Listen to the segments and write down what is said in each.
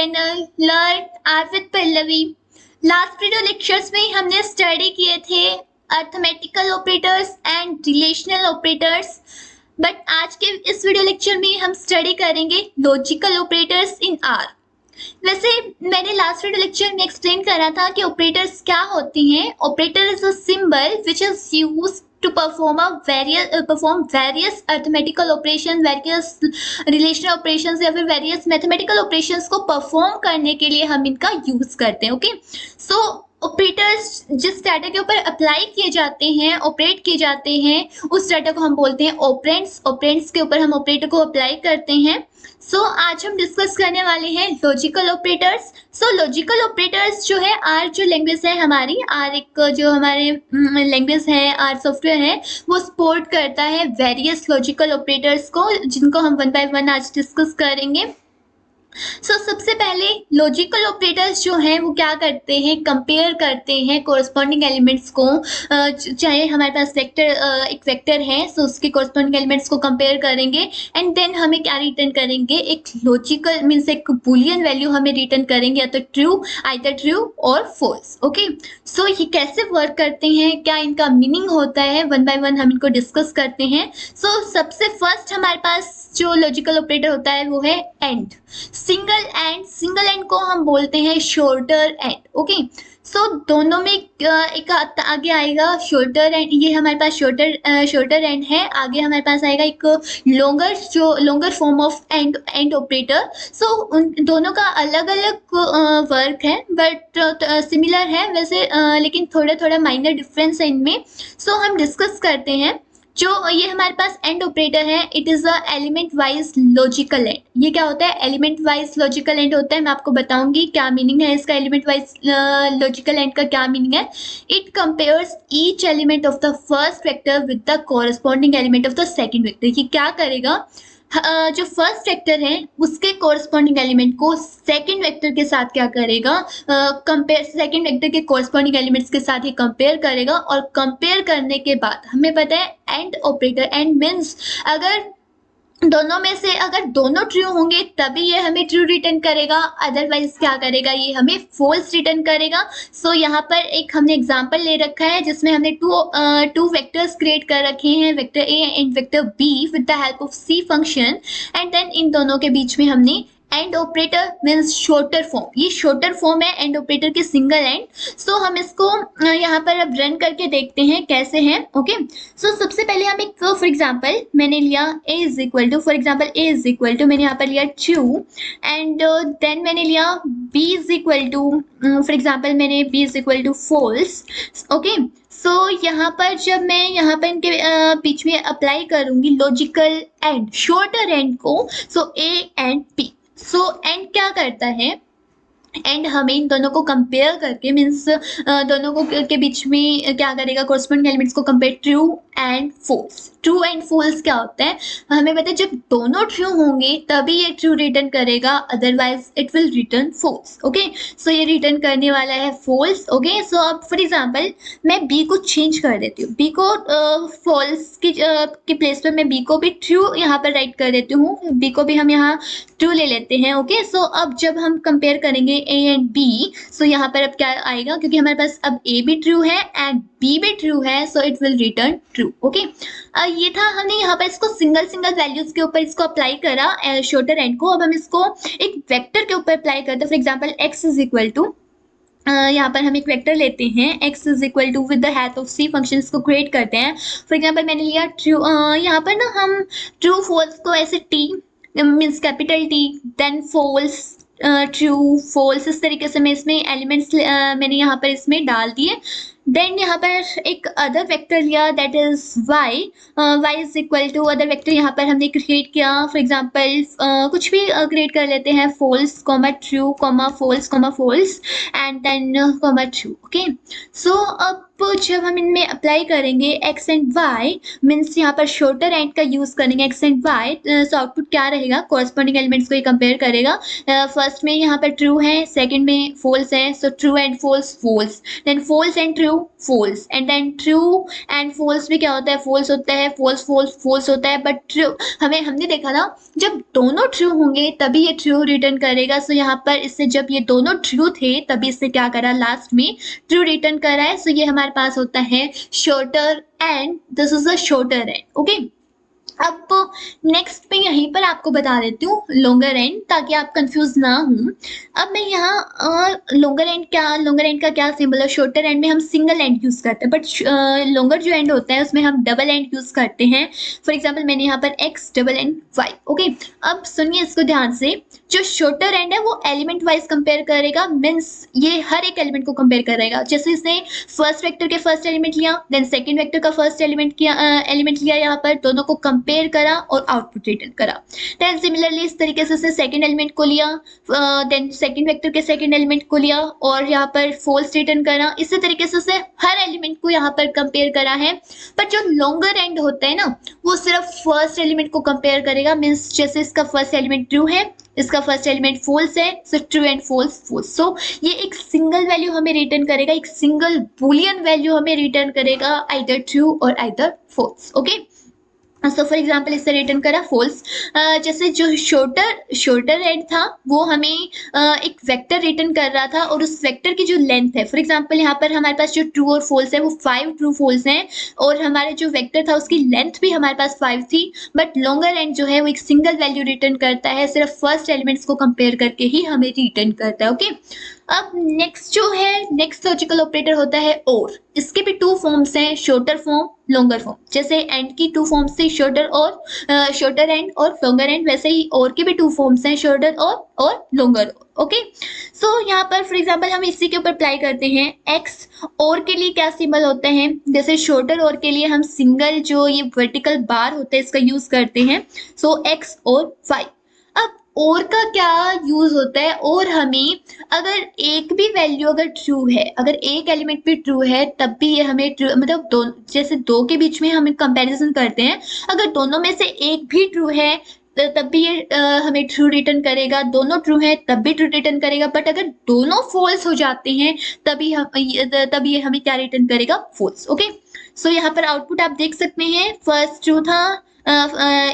channel Learn Art with Pallvi. Last video lectures में हमने study किए थे arithmetical operators and relational operators, but आज के इस वीडियो लेक्चर में हम स्टडी करेंगे लॉजिकल ऑपरेटर्स इन आर। वैसे मैंने लास्ट वीडियो लेक्चर में एक्सप्लेन करा था कि ऑपरेटर्स क्या होती हैं। Operator is a symbol which is used to perform various arithmetical operations, various relational operations या फिर various mathematical operations को perform करने के लिए हम इनका यूज करते हैं। ओके, सो ऑपरेटर्स जिस डाटा के ऊपर अप्लाई किए जाते हैं, ऑपरेट किए जाते हैं, उस डाटा को हम बोलते हैं ऑपरेंड्स। ऑपरेंड्स के ऊपर हम ऑपरेटर को अप्लाई करते हैं। सो आज हम डिस्कस करने वाले हैं लॉजिकल ऑपरेटर्स। सो लॉजिकल ऑपरेटर्स जो है, आर जो लैंग्वेज है हमारी, आर एक जो हमारे लैंग्वेज है, आर सॉफ्टवेयर है, वो सपोर्ट करता है वेरियस लॉजिकल ऑपरेटर्स को, जिनको हम वन बाय वन आज डिस्कस करेंगे। सबसे पहले लॉजिकल ऑपरेटर्स जो हैं वो क्या करते हैं, कंपेयर करते हैं कोरस्पॉन्डिंग एलिमेंट्स को। चाहे हमारे पास एक वेक्टर है, सो उसके कोरस्पॉन्डिंग एलिमेंट्स को कंपेयर करेंगे एंड देन हमें क्या रिटर्न करेंगे, एक लॉजिकल मीन्स एक बुलियन वैल्यू हमें रिटर्न करेंगे, या तो ट्रू, आइदर ट्रू और फॉल्स। ओके, सो ये कैसे वर्क करते हैं, क्या इनका मीनिंग होता है, वन बाय वन हम इनको डिस्कस करते हैं। सबसे फर्स्ट हमारे पास जो लॉजिकल ऑपरेटर होता है वो है एंड। सिंगल एंड को हम बोलते हैं शॉर्टर एंड। ओके, दोनों में एक आगे आएगा शॉर्टर एंड, ये हमारे पास शॉर्टर एंड है। आगे हमारे पास आएगा एक longer form of and operator. उन दोनों का अलग अलग वर्क है, बट सिमिलर है वैसे, लेकिन थोड़ा माइनर डिफरेंस है इनमें। हम डिस्कस करते हैं। जो ये हमारे पास एंड ऑपरेटर है, it is a element wise logical and. ये क्या होता है, एलिमेंट वाइज लॉजिकल एंड होता है। मैं आपको बताऊंगी क्या मीनिंग है इसका, एलिमेंट वाइज लॉजिकल एंड का क्या मीनिंग है। It compares each element of the first vector with the corresponding element of the second vector. ये क्या करेगा, जो फर्स्ट वेक्टर है उसके कोरस्पॉन्डिंग एलिमेंट को सेकंड वेक्टर के साथ क्या करेगा, कंपेयर, सेकंड वेक्टर के कोरस्पॉन्डिंग एलिमेंट्स के साथ ही कंपेयर करेगा। और कंपेयर करने के बाद हमें पता है एंड ऑपरेटर, एंड मीन्स अगर दोनों में से अगर दोनों ट्रू होंगे तभी ये हमें ट्रू रिटर्न करेगा, अदरवाइज क्या करेगा, ये हमें फॉल्स रिटर्न करेगा। यहाँ पर एक हमने एग्जांपल ले रखा है जिसमें हमने टू वेक्टर्स क्रिएट कर रखे हैं, vector A and vector B with the help of C function, and then इन दोनों के बीच में हमने and operator means shorter form, ये शॉर्टर फॉर्म है एंड ऑपरेटर की सिंगल एंड। हम इसको यहाँ पर अब रन करके देखते हैं कैसे है। ओके, सबसे पहले हम एक फॉर एग्जांपल मैंने लिया a is equal to, for example a is equal to मैंने यहाँ पर लिया ट्रू, एंड देन मैंने लिया b is equal to, for example मैंने b is equal to false. Okay, यहाँ पर जब मैं यहाँ पर इनके बीच में अप्लाई करूंगी लॉजिकल एंड, शॉर्टर एंड को, a एंड b। एंड क्या करता है, एंड हमें इन दोनों को कंपेयर करके मीन्स दोनों को के बीच में क्या करेगा, कोरस्पॉन्डिंग एलिमेंट्स को compare true and false. True and false क्या होता है, हमें पता है जब दोनों ट्रू होंगे तभी ये ट्रू रिटर्न करेगा, otherwise it will return false. Okay, ये रिटर्न करने वाला है फॉल्स। ओके, अब फॉर एग्जांपल मैं b को चेंज कर देती हूँ, b को फॉल्स की प्लेस पे मैं b को भी ट्रू यहाँ पर राइट कर देती हूँ, b को भी हम यहाँ ट्रू ले लेते हैं। ओके, अब जब हम कंपेयर करेंगे a एंड b, यहाँ पर अब क्या आएगा, क्योंकि हमारे पास अब a भी ट्रू है एंड b भी ट्रू है, it will return true. Okay, ये था, हमने यहाँ पर इसको सिंगल वैल्यूज के ऊपर इसको अप्लाई करा शॉर्टर एंड को। अब हम इसको एक वेक्टर के ऊपर अप्लाई करते हैं। For example x is equal to, यहाँ पर हम एक वेक्टर लेते हैं, x is equal to with the help of C function इसको क्रिएट करते हैं। फॉर एग्जांपल मैंने लिया ट्रू, यहाँ पर ना हम ट्रू फॉल्स को ऐसे t means capital T, then false, true false, इस तरीके से मैं इसमें एलिमेंट्स मैंने यहाँ पर इसमें डाल दिए। देन यहाँ पर एक अदर वेक्टर लिया, that is y is equal to, other vector यहाँ पर हमने क्रिएट किया। फॉर एग्जांपल कुछ भी क्रिएट कर लेते हैं, false comma true comma false and then comma true. Okay, अब जब हम इनमें अप्लाई करेंगे x एंड y मीन्स यहाँ पर शॉर्टर एंड का यूज करेंगे x एंड y, आउटपुट क्या रहेगा, कोरस्पॉन्डिंग एलिमेंट्स को ये कंपेयर करेगा। फर्स्ट में यहाँ पर ट्रू है, सेकंड में फॉल्स है, true and false, then false and true true false, and then true and false भी क्या होता है, फॉल्स होता है, फॉल्स फॉल्स फॉल्स होता है, बट ट्रू हमने देखा था जब दोनों ट्रू होंगे तभी ये ट्रू रिटर्न करेगा। सो यहाँ पर इससे जब ये दोनों ट्रू थे तभी इससे क्या करा, लास्ट में ट्रू रिटर्न करा है। सो ये हमारे पास होता है shorter and, this is a shorter and. Okay, अब नेक्स्ट मैं यहीं पर आपको बता देती हूँ लॉन्गर एंड, ताकि आप कंफ्यूज ना हो। अब मैं यहाँ लॉन्गर एंड का क्या सिंबल है, शॉर्टर एंड में हम सिंगल एंड यूज करते हैं, बट लॉन्गर जो एंड होता है उसमें हम डबल एंड यूज करते हैं। फॉर एग्जाम्पल मैंने यहाँ पर x double and y। Okay, अब सुनिए इसको ध्यान से, जो शॉर्टर एंड है वो एलिमेंट वाइज कंपेयर करेगा, मीन्स ये हर एक एलिमेंट को कंपेयर करेगा। जैसे इसने फर्स्ट वेक्टर के फर्स्ट एलिमेंट लिया, देन सेकंड वेक्टर का फर्स्ट एलिमेंट लिया, यहाँ पर दोनों को कंपेयर करा और आउटपुट रिटर्न करा। देन सिमिलरली इस तरीके से उसने सेकंड एलिमेंट को लिया, देन सेकंड वेक्टर के सेकंड एलिमेंट को लिया और यहाँ पर फॉल्स रिटर्न करा। इसी तरीके से उसने हर एलिमेंट को यहाँ पर कंपेयर करा है। बट जो लॉन्गर एंड होता है ना, वो सिर्फ फर्स्ट एलिमेंट को कंपेयर करेगा, मीन्स जैसे इसका फर्स्ट एलिमेंट ट्रू है, इसका फर्स्ट एलिमेंट फॉल्स है, so true and false false. So ये एक सिंगल वैल्यू हमें रिटर्न करेगा, एक सिंगल बूलियन वैल्यू हमें रिटर्न करेगा, आइदर ट्रू और either false. Okay, so for example इससे रिटर्न करा फॉल्स। जैसे जो शॉर्टर एंड था वो हमें एक वेक्टर रिटर्न कर रहा था, और उस वेक्टर की जो लेंथ है, फॉर एग्जाम्पल यहाँ पर हमारे पास जो ट्रू और फॉल्स है वो 5 ट्रू फॉल्स हैं, और हमारे जो वेक्टर था उसकी लेंथ भी हमारे पास 5 थी। बट लॉन्गर एंड जो है वो एक सिंगल वैल्यू रिटर्न करता है, सिर्फ फर्स्ट एलिमेंट्स को कंपेयर करके ही हमें रिटर्न करता है। ओके, अब नेक्स्ट लॉजिकल ऑपरेटर होता है और। इसके भी 2 फॉर्म्स हैं, शॉर्टर फॉर्म, लॉन्गर फॉर्म। जैसे एंड की 2 फॉर्म्स थी, शॉर्टर एंड और लॉन्गर एंड, वैसे ही और के भी 2 फॉर्म्स हैं, शॉर्टर और लॉन्गर। ओके, सो यहाँ पर फॉर एग्जाम्पल हम इसी के ऊपर अप्लाई करते हैं। एक्स और के लिए क्या सिंबल होते हैं, जैसे शॉर्टर और के लिए हम सिंगल जो ये वर्टिकल बार होता है इसका यूज करते हैं, सो एक्स और वाई। अब और का क्या यूज होता है, और हमें अगर एक भी वैल्यू अगर ट्रू है, अगर एक एलिमेंट भी ट्रू है तब भी ये हमें ट्रू, मतलब जैसे 2 के बीच में हम कंपैरिजन करते हैं, अगर दोनों में से एक भी ट्रू है तब भी ये हमें ट्रू रिटर्न करेगा, दोनों ट्रू है तब भी ट्रू रिटर्न करेगा। बट अगर दोनों फॉल्स हो जाते हैं तभी ये हमें क्या रिटर्न करेगा, फॉल्स। ओके, सो यहाँ पर आउटपुट आप देख सकते हैं, फर्स्ट ट्रू था,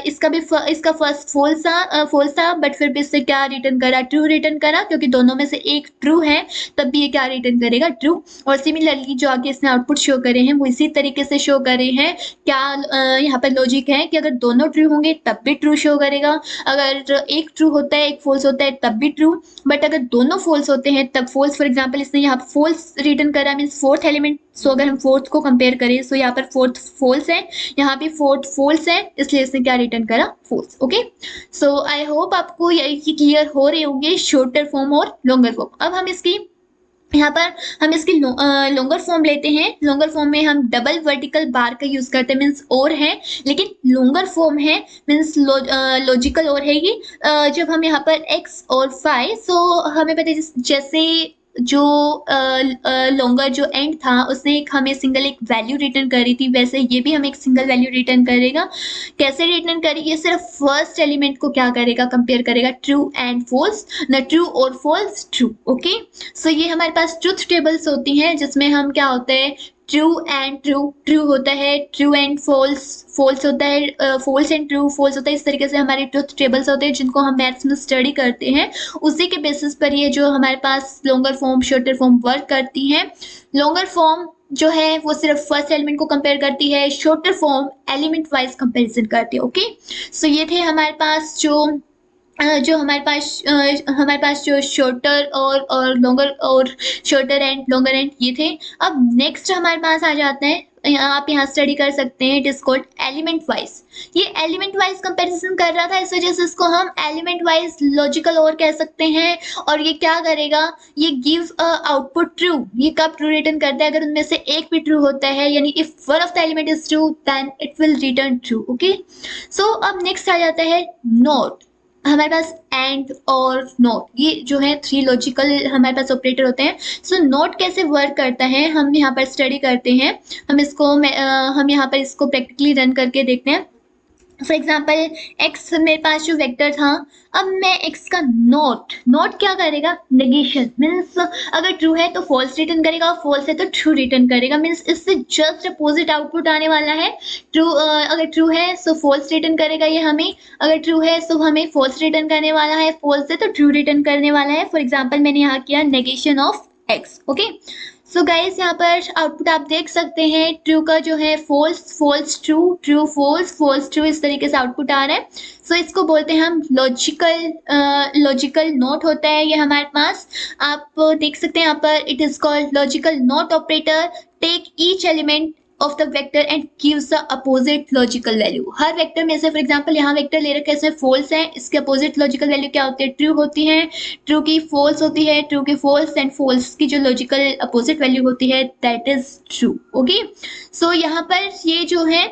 इसका फर्स्ट फॉल्स था, बट फिर भी इससे क्या रिटर्न करा, ट्रू रिटर्न करा, क्योंकि दोनों में से एक ट्रू है तब भी ये क्या रिटर्न करेगा, ट्रू। और सिमिलरली जो आगे इसने आउटपुट शो करे हैं वो इसी तरीके से शो करे हैं। क्या यहाँ पर लॉजिक है कि अगर दोनों ट्रू होंगे तब भी ट्रू शो करेगा, अगर एक ट्रू होता है एक फॉल्स होता है तब भी ट्रू, बट अगर दोनों फॉल्स होते हैं तब फॉल्स। फॉर एग्जाम्पल इसने यहाँ पर फॉल्स रिटर्न करा, मीन्स फोर्थ एलिमेंट। सो अगर हम फोर्थ को कंपेयर करें, सो यहाँ पर फोर्थ फॉल्स है, यहाँ पे फोर्थ फॉल्स है, इसलिए इसने क्या रिटर्न करा, false. Okay, so I hope आपको ये क्लियर हो रहे होंगे शॉर्टर फॉर्म और लॉन्गर फॉर्म। अब हम इसकी लॉन्गर फॉर्म लेते हैं। लॉन्गर फॉर्म में हम डबल वर्टिकल बार का यूज करते हैं, मीन्स और है, लेकिन लॉन्गर फॉर्म है, मीन्स लॉजिकल और है ये। जब हम यहाँ पर x और 5, सो हमें पता है जैसे जो लॉन्गर जो एंड था उसने हमें सिंगल एक वैल्यू रिटर्न करी थी, वैसे ये भी हमें एक सिंगल वैल्यू रिटर्न करेगा। कैसे रिटर्न करेगी, ये सिर्फ फर्स्ट एलिमेंट को क्या करेगा, कंपेयर करेगा, ट्रू एंड फॉल्स, न ट्रू और फॉल्स, ट्रू। ओके, सो ये हमारे पास ट्रूथ टेबल्स होती हैं, जिसमें हम क्या होता है, ट्रू एंड ट्रू होता है, ट्रू एंड फॉल्स होता है, फॉल्स एंड ट्रू फॉल्स होता है। इस तरीके से हमारे ट्रूथ टेबल्स होते हैं जिनको हम मैथ्स में स्टडी करते हैं, उसी के बेसिस पर ये जो हमारे पास longer form shorter form work करती हैं। लॉन्गर फॉर्म जो है वो सिर्फ फर्स्ट एलिमेंट को कंपेयर करती है, shorter form element wise comparison करती है। ओके, सो ये थे हमारे पास हमारे पास जो शॉर्टर और लॉन्गर और शॉर्टर एंड लॉन्गर एंड ये थे। अब नेक्स्ट हमारे पास आ जाते हैं, आप यहाँ स्टडी कर सकते हैं, it is called element wise. ये एलिमेंट वाइज कंपैरिजन कर रहा था, इस वजह से इसको हम एलिमेंट वाइज लॉजिकल और कह सकते हैं। और ये क्या करेगा, ये गिव आउटपुट ट्रू। ये कब ट्रू रिटर्न करता है, अगर उनमें से एक भी ट्रू होता है, यानी if one of the element is true then it will return true. Okay, so अब नेक्स्ट आ जाता है नॉट। हमारे पास एंड और नॉट, ये जो है 3 लॉजिकल हमारे पास ऑपरेटर होते हैं। सो नॉट कैसे वर्क करता है हम यहाँ पर स्टडी करते हैं, हम यहाँ पर इसको प्रैक्टिकली रन करके देखते हैं। फॉर एग्जाम्पल एक्स मेरे पास जो वेक्टर था, अब मैं एक्स का नॉट क्या करेगा, नेगेशन मीन्स अगर ट्रू है तो फॉल्स रिटर्न करेगा, फॉल्स है तो ट्रू रिटर्न करेगा, मीन्स इससे जस्ट अपोजिट आउटपुट आने वाला है। ट्रू अगर ट्रू है तो फॉल्स रिटर्न करेगा ये हमें, अगर ट्रू है तो हमें फॉल्स रिटर्न करने वाला है, फॉल्स है तो ट्रू रिटर्न करने वाला है। फॉर एग्जाम्पल मैंने यहाँ किया negation of x. Okay, so guys यहाँ पर आउटपुट आप देख सकते हैं, ट्रू का जो है false, false true, true false, false true, इस तरीके से आउटपुट आ रहा है। सो इसको बोलते हैं हम लॉजिकल नोट होता है ये हमारे पास। आप देख सकते हैं यहाँ पर it is called logical not operator, take each element of the vector and gives the opposite logical value. हर वेक्टर में से फॉर एग्जांपल यहाँ वेक्टर ले रखे हैं इसमें फॉल्स है, इसके अपोजिट लॉजिकल वैल्यू क्या होती है, ट्रू होती है, ट्रू की फॉल्स होती है, ट्रू की फॉल्स एंड फॉल्स की जो लॉजिकल अपोजिट वैल्यू होती है दैट इज ट्रू। ओके, सो यहाँ पर ये जो है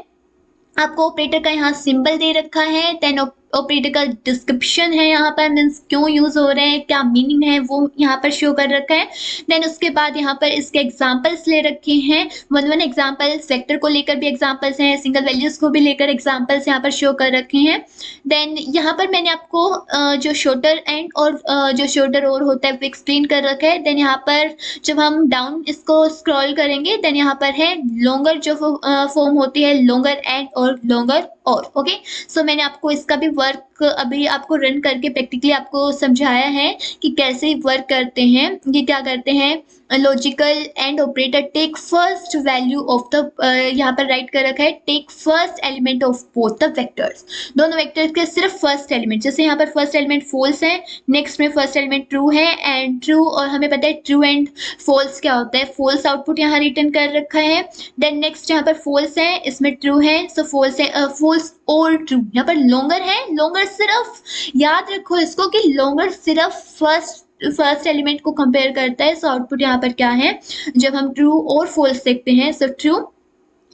आपको ऑपरेटर का यहाँ सिंबल दे रखा है, देन ऑपरेटर का डिस्क्रिप्शन है यहाँ पर, मीन्स क्यों यूज हो रहे हैं, क्या मीनिंग है वो यहाँ पर शो कर रखा है। देन उसके बाद यहाँ पर इसके एग्जांपल्स ले रखे हैं, वन एग्जांपल्स, वेक्टर को लेकर भी एग्जांपल्स हैं, सिंगल वैल्यूज को भी लेकर एग्जांपल्स यहाँ पर शो कर रखे हैं। देन यहाँ पर मैंने आपको जो शॉर्टर एंड और जो शॉर्टर और होता है वो एक्सप्लेन कर रखा है। देन यहाँ पर जब हम डाउन इसको स्क्रॉल करेंगे देन यहाँ पर है लॉन्गर जो फॉर्म होती है, लॉन्गर एंड और लॉन्गर और। ओके, सो मैंने आपको इसका भी वर्क अभी आपको रन करके प्रैक्टिकली आपको समझाया है कि कैसे वर्क करते हैं। ये क्या करते हैं, logical and operator take first value of the, यहाँ पर राइट कर रखा है take first element of both the vectors, दोनों वेक्टर्स के सिर्फ फर्स्ट एलिमेंट, जैसे यहाँ पर फर्स्ट एलिमेंट फॉल्स है, नेक्स्ट में फर्स्ट एलिमेंट ट्रू है एंड ट्रू, और हमें पता है ट्रू एंड फॉल्स क्या होता है, फॉल्स आउटपुट यहाँ रिटर्न कर रखा है। देन नेक्स्ट यहाँ पर फॉल्स है, इसमें ट्रू है, सो फॉल्स है, फॉल्स और ट्रू। यहाँ पर लॉन्गर है, लॉन्गर सिर्फ याद रखो इसको कि लॉन्गर सिर्फ फर्स्ट एलिमेंट को कंपेयर करता है। सो आउटपुट यहाँ पर क्या है, जब हम ट्रू और फॉल्स देखते हैं सो ट्रू।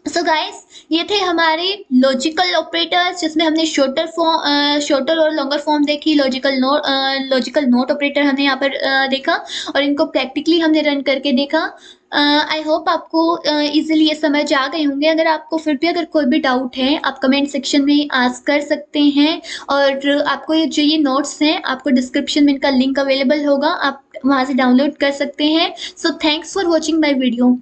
सो गाइस ये थे हमारे लॉजिकल ऑपरेटर्स जिसमें हमने शॉर्टर और लॉन्गर फॉर्म देखी, लॉजिकल नोट ऑपरेटर हमने यहाँ पर देखा और इनको प्रैक्टिकली हमने रन करके देखा। आई होप आपको इजीली ये समझ आ गए होंगे। अगर आपको फिर भी अगर कोई भी डाउट है आप कमेंट सेक्शन में आस्क कर सकते हैं, और आपको जो ये नोट्स हैं आपको डिस्क्रिप्शन में इनका लिंक अवेलेबल होगा, आप वहाँ से डाउनलोड कर सकते हैं। So thanks for watching my video.